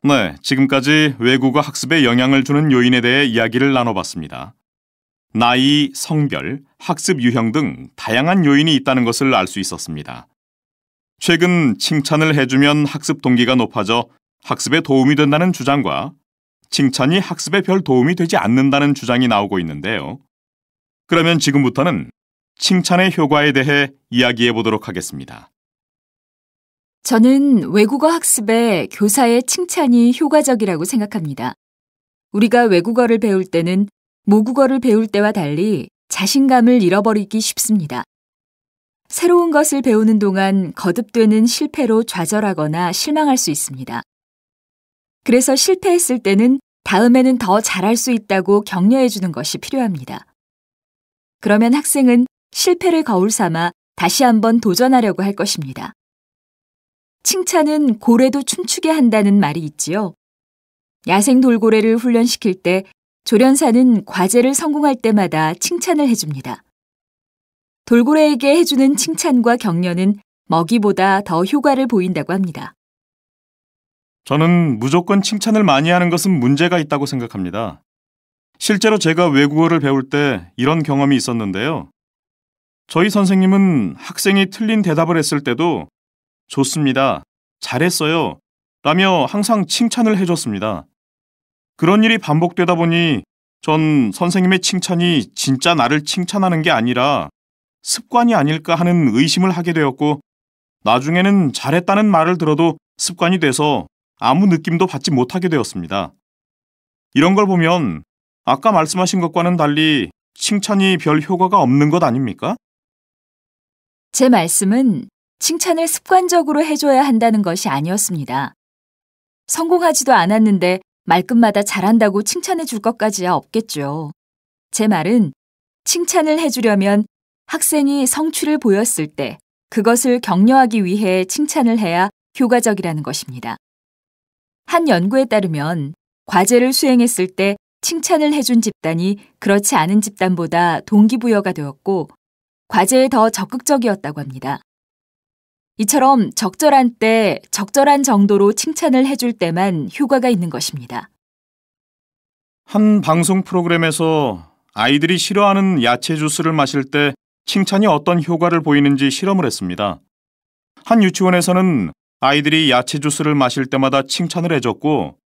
네, 지금까지 외국어 학습에 영향을 주는 요인에 대해 이야기를 나눠봤습니다. 나이, 성별, 학습 유형 등 다양한 요인이 있다는 것을 알 수 있었습니다. 최근 칭찬을 해주면 학습 동기가 높아져 학습에 도움이 된다는 주장과 칭찬이 학습에 별 도움이 되지 않는다는 주장이 나오고 있는데요. 그러면 지금부터는 칭찬의 효과에 대해 이야기해 보도록 하겠습니다. 저는 외국어 학습에 교사의 칭찬이 효과적이라고 생각합니다. 우리가 외국어를 배울 때는 모국어를 배울 때와 달리 자신감을 잃어버리기 쉽습니다. 새로운 것을 배우는 동안 거듭되는 실패로 좌절하거나 실망할 수 있습니다. 그래서 실패했을 때는 다음에는 더 잘할 수 있다고 격려해 주는 것이 필요합니다. 그러면 학생은 실패를 거울 삼아 다시 한번 도전하려고 할 것입니다. 칭찬은 고래도 춤추게 한다는 말이 있지요. 야생 돌고래를 훈련시킬 때 조련사는 과제를 성공할 때마다 칭찬을 해줍니다. 돌고래에게 해주는 칭찬과 격려는 먹이보다 더 효과를 보인다고 합니다. 저는 무조건 칭찬을 많이 하는 것은 문제가 있다고 생각합니다. 실제로 제가 외국어를 배울 때 이런 경험이 있었는데요. 저희 선생님은 학생이 틀린 대답을 했을 때도 좋습니다, 잘했어요 라며 항상 칭찬을 해줬습니다. 그런 일이 반복되다 보니 전 선생님의 칭찬이 진짜 나를 칭찬하는 게 아니라 습관이 아닐까 하는 의심을 하게 되었고, 나중에는 잘했다는 말을 들어도 습관이 돼서 아무 느낌도 받지 못하게 되었습니다. 이런 걸 보면 아까 말씀하신 것과는 달리 칭찬이 별 효과가 없는 것 아닙니까? 제 말씀은 칭찬을 습관적으로 해줘야 한다는 것이 아니었습니다. 성공하지도 않았는데 말끝마다 잘한다고 칭찬해 줄 것까지야 없겠죠. 제 말은 칭찬을 해주려면 학생이 성취를 보였을 때 그것을 격려하기 위해 칭찬을 해야 효과적이라는 것입니다. 한 연구에 따르면 과제를 수행했을 때 칭찬을 해준 집단이 그렇지 않은 집단보다 동기부여가 되었고 과제에 더 적극적이었다고 합니다. 이처럼 적절한 때 적절한 정도로 칭찬을 해줄 때만 효과가 있는 것입니다. 한 방송 프로그램에서 아이들이 싫어하는 야채 주스를 마실 때 칭찬이 어떤 효과를 보이는지 실험을 했습니다. 한 유치원에서는 아이들이 야채 주스를 마실 때마다 칭찬을 해줬고,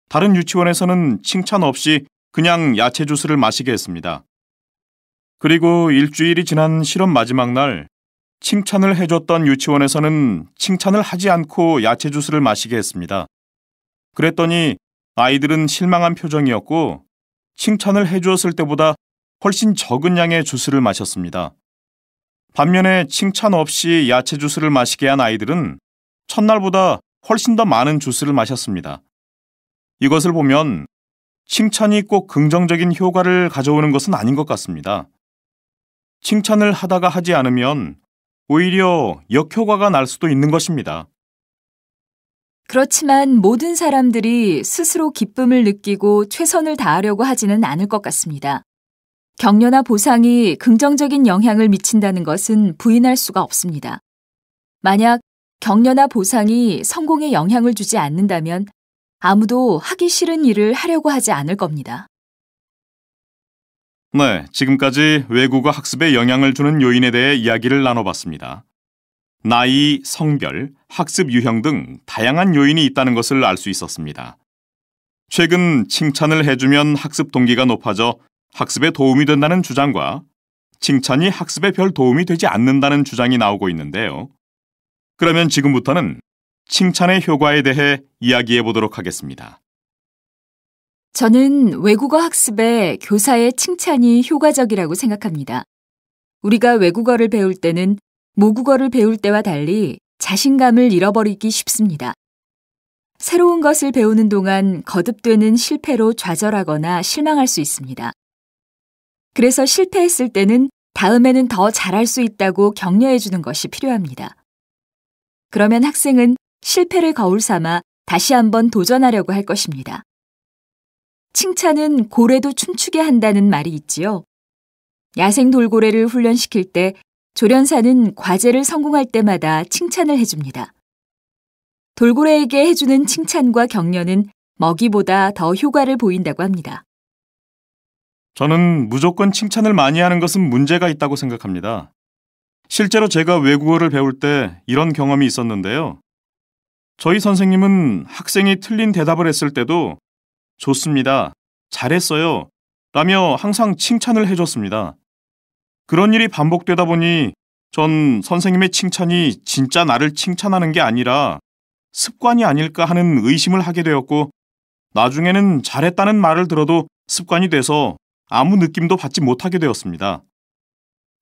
다른 유치원에서는 칭찬 없이 그냥 야채 주스를 마시게 했습니다. 그리고 일주일이 지난 실험 마지막 날, 칭찬을 해줬던 유치원에서는 칭찬을 하지 않고 야채 주스를 마시게 했습니다. 그랬더니 아이들은 실망한 표정이었고, 칭찬을 해주었을 때보다 훨씬 적은 양의 주스를 마셨습니다. 반면에 칭찬 없이 야채 주스를 마시게 한 아이들은 첫날보다 훨씬 더 많은 주스를 마셨습니다. 이것을 보면 칭찬이 꼭 긍정적인 효과를 가져오는 것은 아닌 것 같습니다. 칭찬을 하다가 하지 않으면 오히려 역효과가 날 수도 있는 것입니다. 그렇지만 모든 사람들이 스스로 기쁨을 느끼고 최선을 다하려고 하지는 않을 것 같습니다. 격려나 보상이 긍정적인 영향을 미친다는 것은 부인할 수가 없습니다. 만약 격려나 보상이 성공에 영향을 주지 않는다면 아무도 하기 싫은 일을 하려고 하지 않을 겁니다. 네, 지금까지 외국어 학습에 영향을 주는 요인에 대해 이야기를 나눠봤습니다. 나이, 성별, 학습 유형 등 다양한 요인이 있다는 것을 알 수 있었습니다. 최근 칭찬을 해주면 학습 동기가 높아져 학습에 도움이 된다는 주장과 칭찬이 학습에 별 도움이 되지 않는다는 주장이 나오고 있는데요. 그러면 지금부터는 칭찬의 효과에 대해 이야기해 보도록 하겠습니다. 저는 외국어 학습에 교사의 칭찬이 효과적이라고 생각합니다. 우리가 외국어를 배울 때는 모국어를 배울 때와 달리 자신감을 잃어버리기 쉽습니다. 새로운 것을 배우는 동안 거듭되는 실패로 좌절하거나 실망할 수 있습니다. 그래서 실패했을 때는 다음에는 더 잘할 수 있다고 격려해 주는 것이 필요합니다. 그러면 학생은 실패를 거울 삼아 다시 한번 도전하려고 할 것입니다. 칭찬은 고래도 춤추게 한다는 말이 있지요. 야생 돌고래를 훈련시킬 때 조련사는 과제를 성공할 때마다 칭찬을 해줍니다. 돌고래에게 해주는 칭찬과 격려는 먹이보다 더 효과를 보인다고 합니다. 저는 무조건 칭찬을 많이 하는 것은 문제가 있다고 생각합니다. 실제로 제가 외국어를 배울 때 이런 경험이 있었는데요. 저희 선생님은 학생이 틀린 대답을 했을 때도 좋습니다, 잘했어요 라며 항상 칭찬을 해줬습니다. 그런 일이 반복되다 보니 전 선생님의 칭찬이 진짜 나를 칭찬하는 게 아니라 습관이 아닐까 하는 의심을 하게 되었고, 나중에는 잘했다는 말을 들어도 습관이 돼서 아무 느낌도 받지 못하게 되었습니다.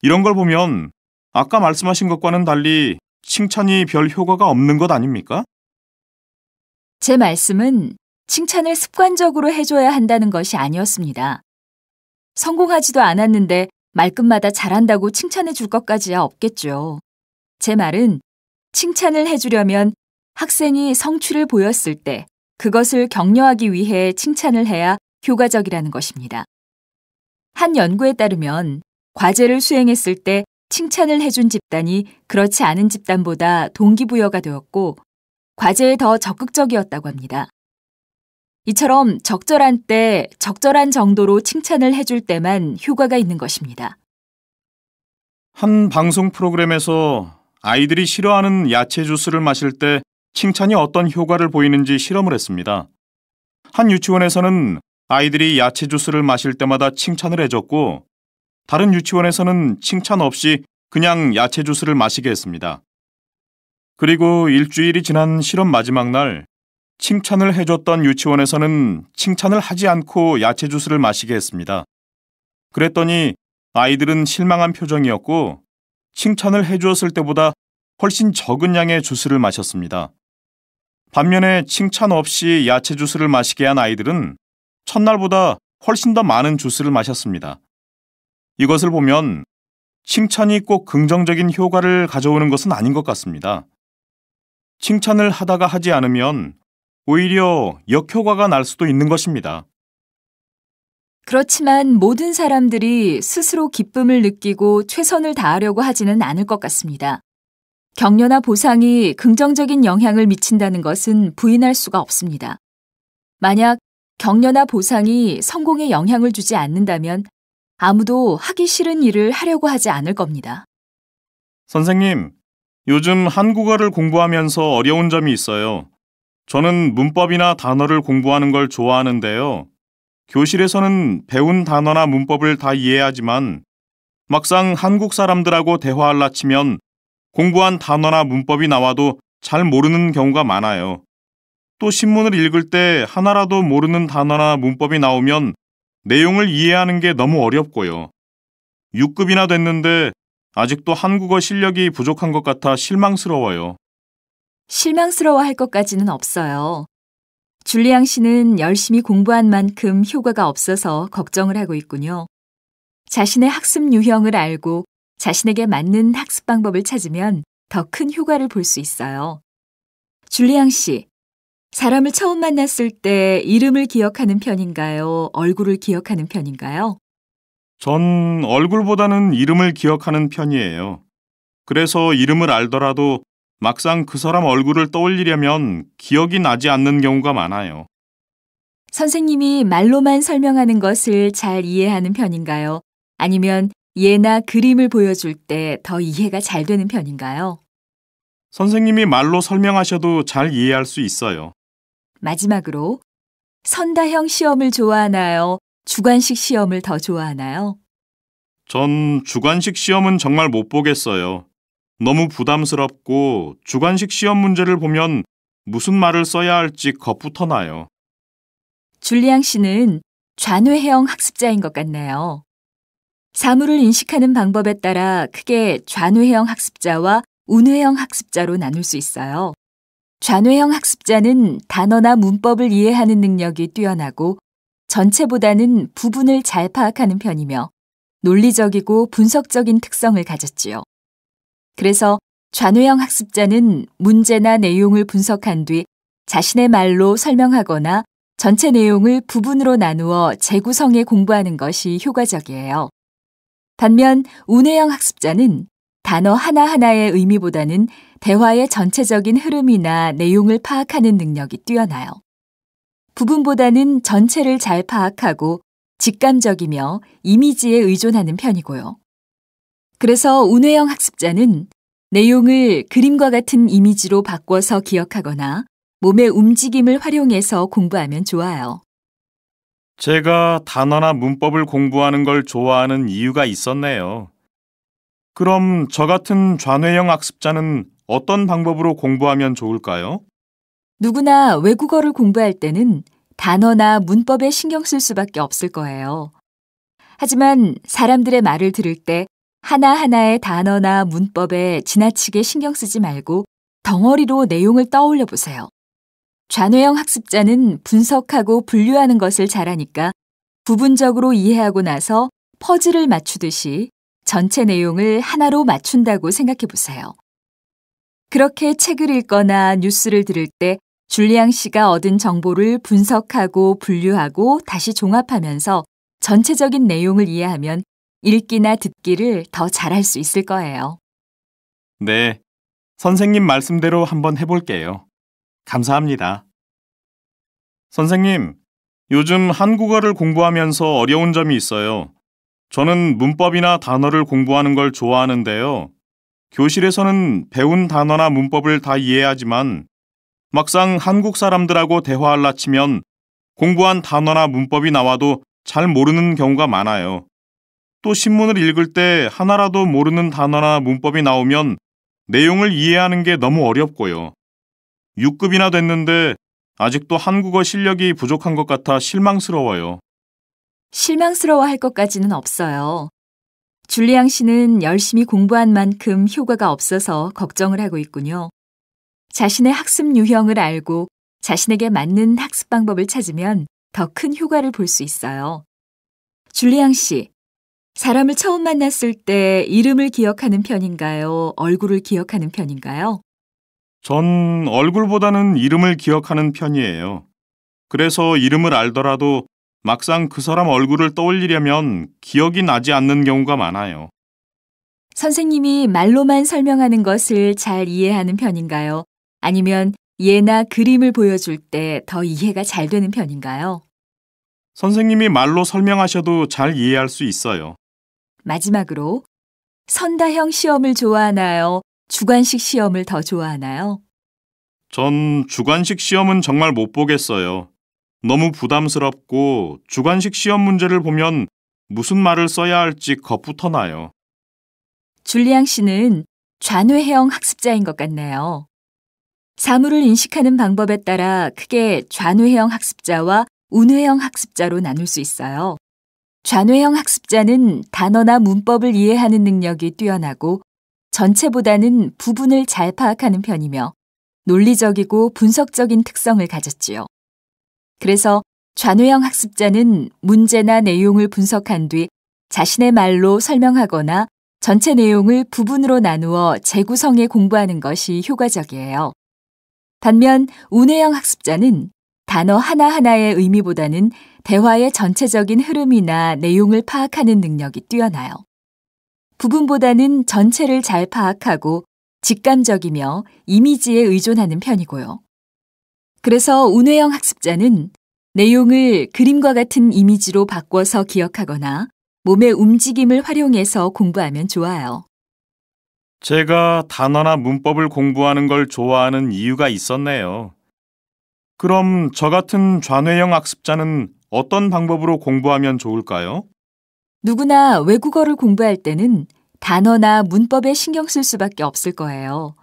이런 걸 보면 아까 말씀하신 것과는 달리 칭찬이 별 효과가 없는 것 아닙니까? 제 말씀은 칭찬을 습관적으로 해줘야 한다는 것이 아니었습니다. 성공하지도 않았는데 말끝마다 잘한다고 칭찬해 줄 것까지야 없겠죠. 제 말은 칭찬을 해주려면 학생이 성취를 보였을 때 그것을 격려하기 위해 칭찬을 해야 효과적이라는 것입니다. 한 연구에 따르면 과제를 수행했을 때 칭찬을 해준 집단이 그렇지 않은 집단보다 동기부여가 되었고 과제에 더 적극적이었다고 합니다. 이처럼 적절한 때 적절한 정도로 칭찬을 해줄 때만 효과가 있는 것입니다. 한 방송 프로그램에서 아이들이 싫어하는 야채 주스를 마실 때 칭찬이 어떤 효과를 보이는지 실험을 했습니다. 한 유치원에서는 아이들이 야채 주스를 마실 때마다 칭찬을 해줬고, 다른 유치원에서는 칭찬 없이 그냥 야채 주스를 마시게 했습니다. 그리고 일주일이 지난 실험 마지막 날, 칭찬을 해줬던 유치원에서는 칭찬을 하지 않고 야채 주스를 마시게 했습니다. 그랬더니 아이들은 실망한 표정이었고, 칭찬을 해주었을 때보다 훨씬 적은 양의 주스를 마셨습니다. 반면에 칭찬 없이 야채 주스를 마시게 한 아이들은 첫날보다 훨씬 더 많은 주스를 마셨습니다. 이것을 보면 칭찬이 꼭 긍정적인 효과를 가져오는 것은 아닌 것 같습니다. 칭찬을 하다가 하지 않으면 오히려 역효과가 날 수도 있는 것입니다. 그렇지만 모든 사람들이 스스로 기쁨을 느끼고 최선을 다하려고 하지는 않을 것 같습니다. 격려나 보상이 긍정적인 영향을 미친다는 것은 부인할 수가 없습니다. 만약 격려나 보상이 성공에 영향을 주지 않는다면 아무도 하기 싫은 일을 하려고 하지 않을 겁니다. 선생님, 요즘 한국어를 공부하면서 어려운 점이 있어요. 저는 문법이나 단어를 공부하는 걸 좋아하는데요. 교실에서는 배운 단어나 문법을 다 이해하지만 막상 한국 사람들하고 대화하려 치면 공부한 단어나 문법이 나와도 잘 모르는 경우가 많아요. 또 신문을 읽을 때 하나라도 모르는 단어나 문법이 나오면 내용을 이해하는 게 너무 어렵고요. 6급이나 됐는데 아직도 한국어 실력이 부족한 것 같아 실망스러워요. 실망스러워할 것까지는 없어요. 줄리앙 씨는 열심히 공부한 만큼 효과가 없어서 걱정을 하고 있군요. 자신의 학습 유형을 알고 자신에게 맞는 학습 방법을 찾으면 더 큰 효과를 볼 수 있어요. 줄리앙 씨, 사람을 처음 만났을 때 이름을 기억하는 편인가요? 얼굴을 기억하는 편인가요? 전 얼굴보다는 이름을 기억하는 편이에요. 그래서 이름을 알더라도 막상 그 사람 얼굴을 떠올리려면 기억이 나지 않는 경우가 많아요. 선생님이 말로만 설명하는 것을 잘 이해하는 편인가요? 아니면 예나 그림을 보여줄 때 더 이해가 잘 되는 편인가요? 선생님이 말로 설명하셔도 잘 이해할 수 있어요. 마지막으로 선다형 시험을 좋아하나요? 주관식 시험을 더 좋아하나요? 전 주관식 시험은 정말 못 보겠어요. 너무 부담스럽고 주관식 시험 문제를 보면 무슨 말을 써야 할지 겁부터 나요. 줄리앙 씨는 좌뇌형 학습자인 것 같네요. 사물을 인식하는 방법에 따라 크게 좌뇌형 학습자와 우뇌형 학습자로 나눌 수 있어요. 좌뇌형 학습자는 단어나 문법을 이해하는 능력이 뛰어나고 전체보다는 부분을 잘 파악하는 편이며 논리적이고 분석적인 특성을 가졌지요. 그래서 좌뇌형 학습자는 문제나 내용을 분석한 뒤 자신의 말로 설명하거나 전체 내용을 부분으로 나누어 재구성해 공부하는 것이 효과적이에요. 반면 우뇌형 학습자는 단어 하나하나의 의미보다는 대화의 전체적인 흐름이나 내용을 파악하는 능력이 뛰어나요. 부분보다는 전체를 잘 파악하고 직감적이며 이미지에 의존하는 편이고요. 그래서 운회형 학습자는 내용을 그림과 같은 이미지로 바꿔서 기억하거나 몸의 움직임을 활용해서 공부하면 좋아요. 제가 단어나 문법을 공부하는 걸 좋아하는 이유가 있었네요. 그럼 저 같은 좌뇌형 학습자는 어떤 방법으로 공부하면 좋을까요? 누구나 외국어를 공부할 때는 단어나 문법에 신경 쓸 수밖에 없을 거예요. 하지만 사람들의 말을 들을 때 하나하나의 단어나 문법에 지나치게 신경 쓰지 말고 덩어리로 내용을 떠올려 보세요. 좌뇌형 학습자는 분석하고 분류하는 것을 잘하니까 부분적으로 이해하고 나서 퍼즐을 맞추듯이 전체 내용을 하나로 맞춘다고 생각해 보세요. 그렇게 책을 읽거나 뉴스를 들을 때 줄리앙 씨가 얻은 정보를 분석하고 분류하고 다시 종합하면서 전체적인 내용을 이해하면 읽기나 듣기를 더 잘할 수 있을 거예요. 네, 선생님 말씀대로 한번 해볼게요. 감사합니다. 선생님, 요즘 한국어를 공부하면서 어려운 점이 있어요. 저는 문법이나 단어를 공부하는 걸 좋아하는데요. 교실에서는 배운 단어나 문법을 다 이해하지만 막상 한국 사람들하고 대화하려 치면 공부한 단어나 문법이 나와도 잘 모르는 경우가 많아요. 또 신문을 읽을 때 하나라도 모르는 단어나 문법이 나오면 내용을 이해하는 게 너무 어렵고요. 6급이나 됐는데 아직도 한국어 실력이 부족한 것 같아 실망스러워요. 실망스러워할 것까지는 없어요. 줄리앙 씨는 열심히 공부한 만큼 효과가 없어서 걱정을 하고 있군요. 자신의 학습 유형을 알고 자신에게 맞는 학습 방법을 찾으면 더 큰 효과를 볼 수 있어요. 줄리앙 씨, 사람을 처음 만났을 때 이름을 기억하는 편인가요? 얼굴을 기억하는 편인가요? 전 얼굴보다는 이름을 기억하는 편이에요. 그래서 이름을 알더라도 막상 그 사람 얼굴을 떠올리려면 기억이 나지 않는 경우가 많아요. 선생님이 말로만 설명하는 것을 잘 이해하는 편인가요? 아니면 예나 그림을 보여줄 때 더 이해가 잘 되는 편인가요? 선생님이 말로 설명하셔도 잘 이해할 수 있어요. 마지막으로 선다형 시험을 좋아하나요? 주관식 시험을 더 좋아하나요? 전 주관식 시험은 정말 못 보겠어요. 너무 부담스럽고 주관식 시험 문제를 보면 무슨 말을 써야 할지 겁부터 나요. 줄리앙 씨는 좌뇌형 학습자인 것 같네요. 사물을 인식하는 방법에 따라 크게 좌뇌형 학습자와 우뇌형 학습자로 나눌 수 있어요. 좌뇌형 학습자는 단어나 문법을 이해하는 능력이 뛰어나고 전체보다는 부분을 잘 파악하는 편이며 논리적이고 분석적인 특성을 가졌지요. 그래서 좌뇌형 학습자는 문제나 내용을 분석한 뒤 자신의 말로 설명하거나 전체 내용을 부분으로 나누어 재구성해 공부하는 것이 효과적이에요. 반면 우뇌형 학습자는 단어 하나하나의 의미보다는 대화의 전체적인 흐름이나 내용을 파악하는 능력이 뛰어나요. 부분보다는 전체를 잘 파악하고 직감적이며 이미지에 의존하는 편이고요. 그래서 우뇌형 학습자는 내용을 그림과 같은 이미지로 바꿔서 기억하거나 몸의 움직임을 활용해서 공부하면 좋아요. 제가 단어나 문법을 공부하는 걸 좋아하는 이유가 있었네요. 그럼 저 같은 좌뇌형 학습자는 어떤 방법으로 공부하면 좋을까요? 누구나 외국어를 공부할 때는 단어나 문법에 신경 쓸 수밖에 없을 거예요.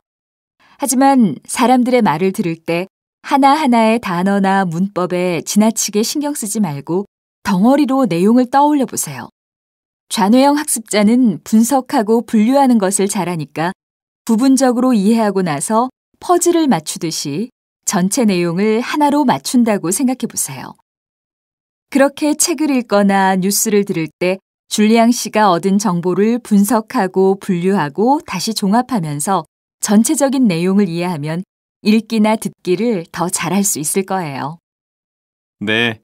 하지만 사람들의 말을 들을 때 하나하나의 단어나 문법에 지나치게 신경 쓰지 말고 덩어리로 내용을 떠올려 보세요. 좌뇌형 학습자는 분석하고 분류하는 것을 잘하니까 부분적으로 이해하고 나서 퍼즐을 맞추듯이 전체 내용을 하나로 맞춘다고 생각해 보세요. 그렇게 책을 읽거나 뉴스를 들을 때 줄리앙 씨가 얻은 정보를 분석하고 분류하고 다시 종합하면서 전체적인 내용을 이해하면 읽기나 듣기를 더 잘할 수 있을 거예요. 네,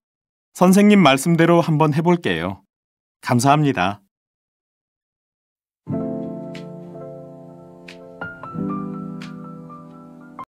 선생님 말씀대로 한번 해볼게요. 감사합니다.